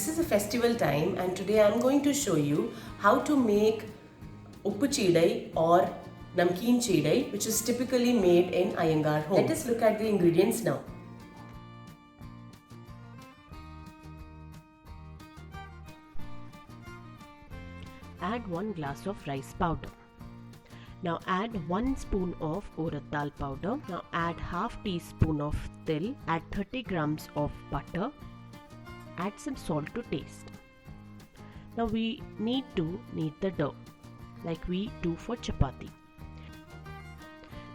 This is a festival time and today I am going to show you how to make Uppu Cheedai or Namkeen Cheedai, which is typically made in Iyengar home. Let us look at the ingredients now. Add 1 glass of rice powder. Now add 1 spoon of urad dal powder. Now add half teaspoon of til. Add 30 grams of butter. Add some salt to taste. Now we need to knead the dough like we do for chapati.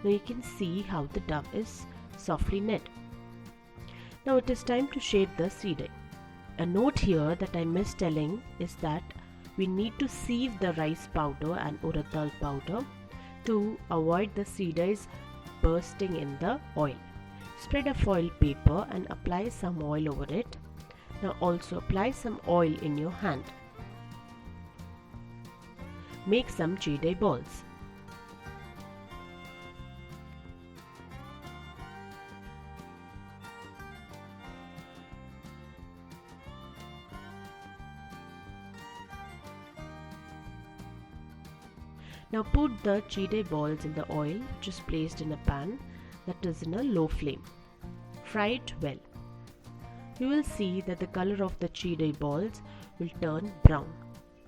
Now you can see how the dough is softly knit. Now it is time to shape the seedai. A note here that I missed telling is that we need to sieve the rice powder and urad dal powder to avoid the seedais bursting in the oil. Spread a foil paper and apply some oil over it. Now also apply some oil in your hand. Make some cheedai balls. Now put the cheedai balls in the oil which is placed in a pan that is in a low flame. Fry it well. You will see that the color of the cheedai balls will turn brown.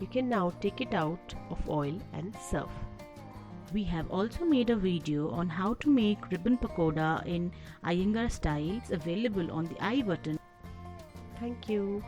You can now take it out of oil and serve. We have also made a video on how to make ribbon pakoda in Iyengar style. It's available on the I button. Thank you.